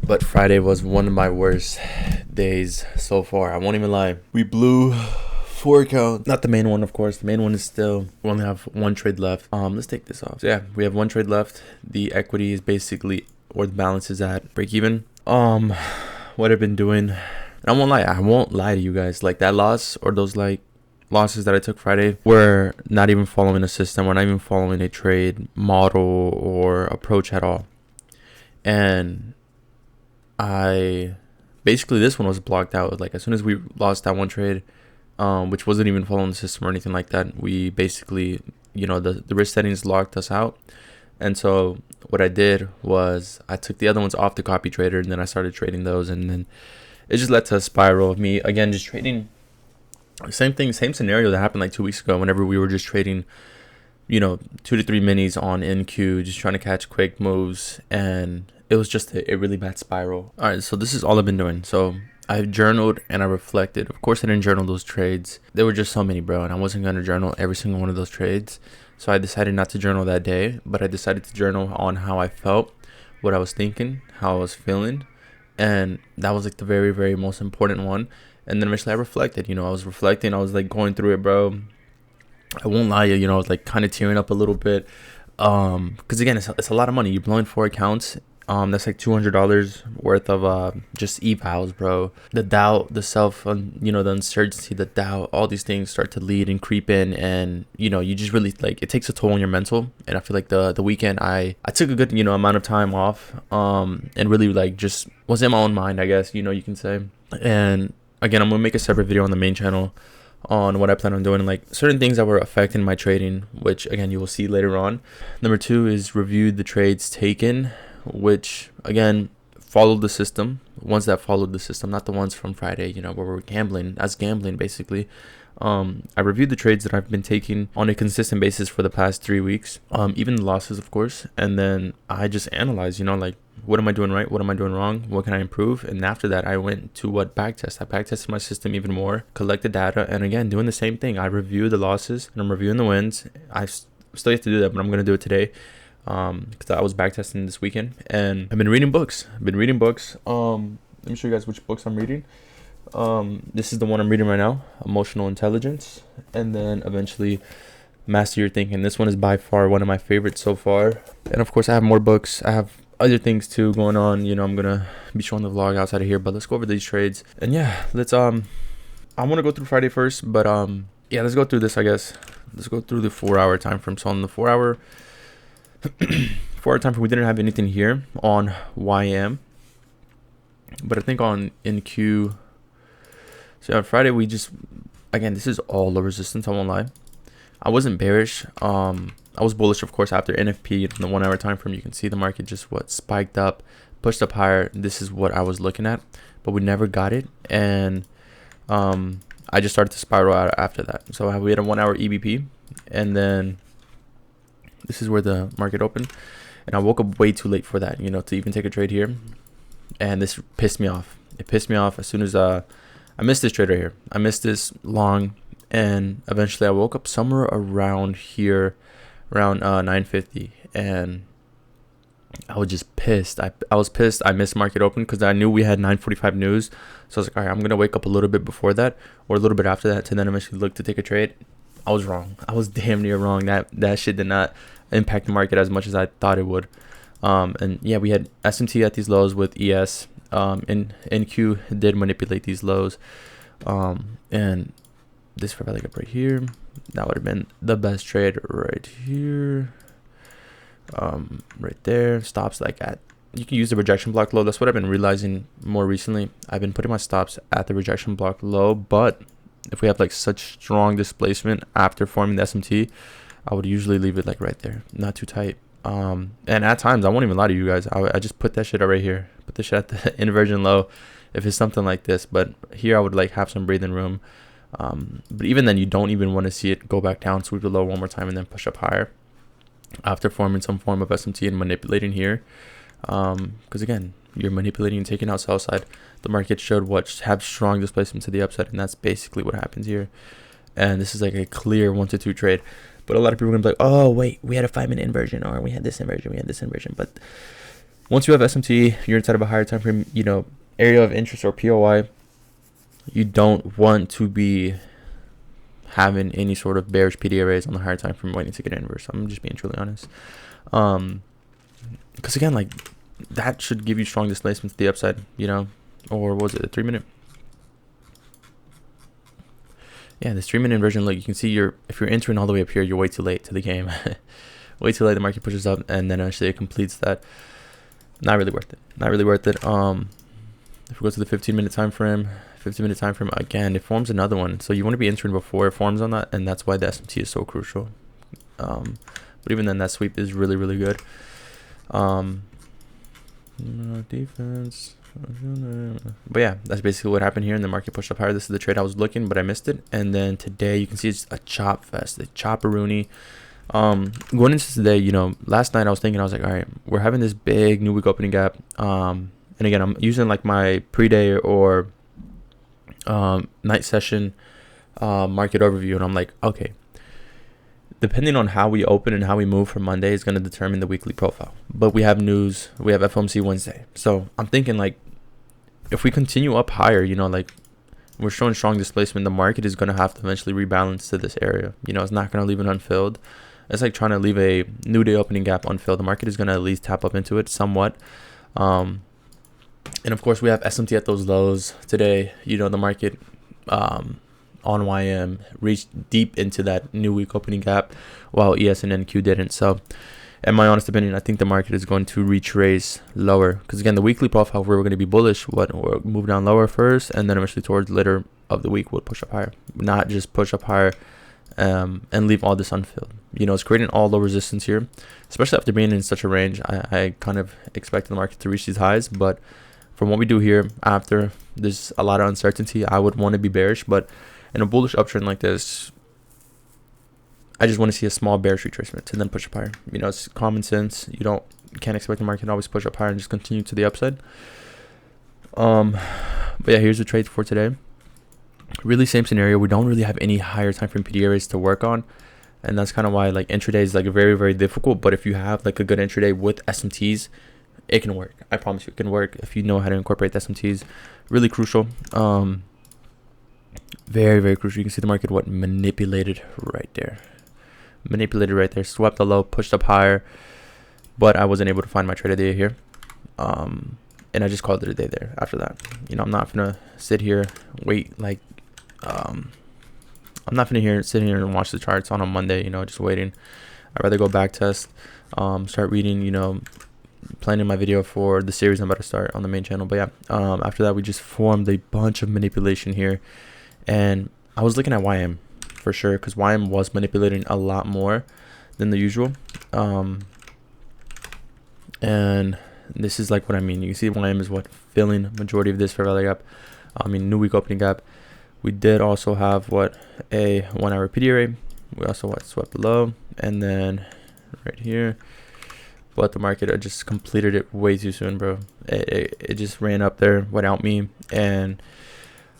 But Friday was one of my worst days so far. I won't even lie. We blew 4 accounts. Not the main one, of course. The main one is still, we only have one trade left. Let's take this off. So yeah, we have one trade left. The equity is basically, or the balance is at break even. What I've been doing, and I won't lie to you guys. Like that loss or those like losses that I took Friday were not even following a system. We're not even following a trade model or approach at all. And basically this one was blocked out. Like as soon as we lost that one trade, which wasn't even following the system or anything like that, we basically, the risk settings locked us out. And so what I did was I took the other ones off the copy trader, and then I started trading those, and then it just led to a spiral of me again just trading. Same scenario that happened like 2 weeks ago. Whenever we were just trading, 2 to 3 minis on NQ, just trying to catch quick moves, and it was just a really bad spiral. All right, so this is all I've been doing. So I journaled and I reflected. Of course, I didn't journal those trades. There were just so many, bro, and I wasn't gonna journal every single one of those trades. So I decided not to journal that day, but I decided to journal on how I felt, what I was thinking, how I was feeling, and that was like the very, very most important one. And then eventually I reflected. I was reflecting. I was like going through it, bro. I won't lie to you. I was like kind of tearing up a little bit, because again, it's a lot of money. You're blowing 4 accounts. That's like $200 worth of just evals, bro. The doubt, the self, the uncertainty, the doubt, all these things start to lead and creep in, and you just really like it takes a toll on your mental. And I feel like the weekend I took a good amount of time off, and really like just was in my own mind, I guess you can say. And again, I'm gonna make a separate video on the main channel on what I plan on doing, like certain things that were affecting my trading, which again you will see later on. Number 2 is review the trades taken, which again followed the system. Ones that followed the system, not the ones from Friday, where we're gambling. That's gambling basically. I reviewed the trades that I've been taking on a consistent basis for the past 3 weeks, even the losses, of course. And then I just analyzed, like, what am I doing right? What am I doing wrong? What can I improve? And after that, I went to backtest. I backtested my system even more, collected data, and again, doing the same thing. I reviewed the losses and I'm reviewing the wins. I still have to do that, but I'm going to do it today. Because I was backtesting this weekend, and I've been reading books. Let me show you guys which books I'm reading. This is the one I'm reading right now, Emotional Intelligence, and then eventually Master Your Thinking. This one is by far one of my favorites so far. And of course, I have more books. I have other things too going on. I'm gonna be showing the vlog outside of here, but let's go over these trades. And yeah, let's I want to go through Friday first, but yeah, let's go through this. I guess let's go through the 4-hour time frame. So on the 4-hour. 4-hour time frame, we didn't have anything here on YM, but I think on NQ. So on Friday, we just, again, this is all low resistance. I won't lie. I wasn't bearish. I was bullish, of course, after NFP in the 1-hour time frame. You can see the market just spiked up, pushed up higher. This is what I was looking at, but we never got it, and I just started to spiral out after that. So we had a 1-hour EBP, and then this is where the market opened, and I woke up way too late for that, to even take a trade here, and this pissed me off. It pissed me off as soon as I missed this trade right here. I missed this long, and eventually I woke up somewhere around here, around 9:50, and I was just pissed. I was pissed. I missed market open because I knew we had 9:45 news, so I was like, all right, I'm gonna wake up a little bit before that or a little bit after that to then eventually look to take a trade. I was wrong. I was damn near wrong. That shit did not impact the market as much as I thought it would. And yeah, we had SMT at these lows with ES. And NQ did manipulate these lows. And this for like up right here, that would have been the best trade right here. Right there. Stops like at, you can use the rejection block low. That's what I've been realizing more recently. I've been putting my stops at the rejection block low, but if we have like such strong displacement after forming the SMT, I would usually leave it like right there, not too tight. And at times, I won't even lie to you guys, I just put that shit right here, put the shit at the inversion low if it's something like this. But here I would like have some breathing room. But even then, you don't even want to see it go back down, sweep the low one more time, and then push up higher after forming some form of SMT and manipulating here. Because again, you're manipulating and taking out sell side. The market should have strong displacement to the upside, and that's basically what happens here. And this is like a clear 1 to 2 trade. But a lot of people are gonna be like, oh wait, we had a 5-minute inversion, or we had this inversion, we had this inversion. But Once you have SMT, you're inside of a higher time frame, area of interest or POI. You don't want to be having any sort of bearish PDRAs on the higher time frame waiting to get inverse. I'm just being truly honest. Because again, like that should give you strong displacement to the upside, or what was it, a 3-minute? Yeah, this 3-minute inversion. Look, you can see if you're entering all the way up here, you're way too late to the game. Way too late. The market pushes up, and then actually it completes that. Not really worth it. Not really worth it. If we go to the 15-minute time frame, again, it forms another one. So you want to be entering before it forms on that, and that's why the SMT is so crucial. But even then, that sweep is really, really good. Defense. But yeah, that's basically what happened here, and the market pushed up higher. This is the trade I was looking, but I missed it. And then today, you can see it's a chop fest, a chopperoonie. Going into today, last night I was thinking, I was like, all right, we're having this big new week opening gap. And again, I'm using like my pre-day or night session market overview, and I'm like, okay, depending on how we open and how we move for Monday is going to determine the weekly profile. But we have news, we have FOMC Wednesday, so I'm thinking like if we continue up higher, like we're showing strong displacement, the market is going to have to eventually rebalance to this area. It's not going to leave it unfilled. It's like trying to leave a new day opening gap unfilled. The market is going to at least tap up into it somewhat. And of course, we have SMT at those lows today. The market on YM reached deep into that new week opening gap, while ES and NQ didn't. So, in my honest opinion, I think the market is going to retrace lower. Because again, the weekly profile, we're going to be bullish. We'll move down lower first, and then eventually towards later of the week, we'll push up higher. Not just push up higher and leave all this unfilled. It's creating all low resistance here, especially after being in such a range. I kind of expected the market to reach these highs, but from what we do here, after there's a lot of uncertainty, I would want to be bearish. But in a bullish uptrend like this, I just want to see a small bearish retracement and then push up higher. It's common sense. You can't expect the market to always push up higher and just continue to the upside. But yeah, here's the trade for today. Really same scenario. We don't really have any higher time frame PDRAs to work on, and that's kind of why like intraday is like very, very difficult. But if you have like a good intraday with SMTs, it can work. I promise you, it can work if you know how to incorporate the SMTs. Really crucial. Very, very crucial. You can see the market manipulated right there. Swept the low, pushed up higher, but I wasn't able to find my trade of the day here. And I just called it a day there after that. I'm not gonna sit here, wait, like I'm not gonna sit here and watch the charts on a Monday, just waiting. I'd rather go back test, start reading, planning my video for the series I'm about to start on the main channel. But yeah, after that, we just formed a bunch of manipulation here, and I was looking at YM for sure, because YM was manipulating a lot more than the usual. And this is like what I mean. You can see YM is filling majority of this fair value gap. New week opening gap. We did also have a 1 hour PDRA. We also swept below, and then right here. But the market just completed it way too soon, bro. It just ran up there without me. And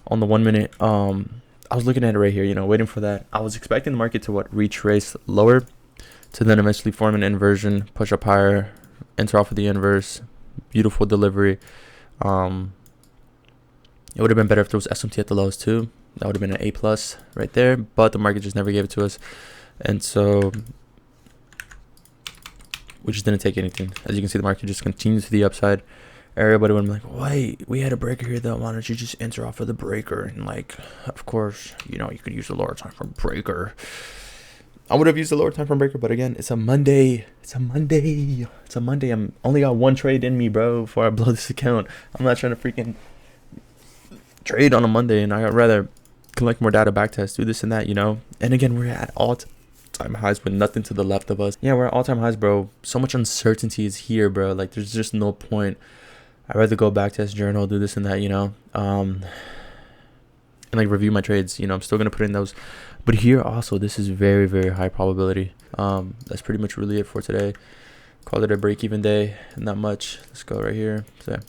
on the 1 minute, I was looking at it right here, waiting for that. I was expecting the market to retrace lower, to then eventually form an inversion, push up higher, enter off of the inverse. Beautiful delivery. It would have been better if there was SMT at the lows too. That would have been an A+ right there. But the market just never gave it to us, and so we just didn't take anything. As you can see, the market just continues to the upside. Everybody would be like, wait, we had a breaker here though. Why don't you just enter off of the breaker? And of course, you could use the lower time frame breaker. I would have used the lower time frame breaker, but again, it's a Monday. I'm only got one trade in me, bro, before I blow this account. I'm not trying to freaking trade on a Monday, and I'd rather collect more data, backtest, do this and that, And again, we're at all-time highs with nothing to the left of us. Yeah, we're at all-time highs, bro. So much uncertainty is here, bro. There's just no point. I'd rather go backtest, journal, do this and that, and review my trades. I'm still gonna put in those, but here also, this is very, very high probability. That's pretty much really it for today. Called it a break-even day, not much. Let's go right here. So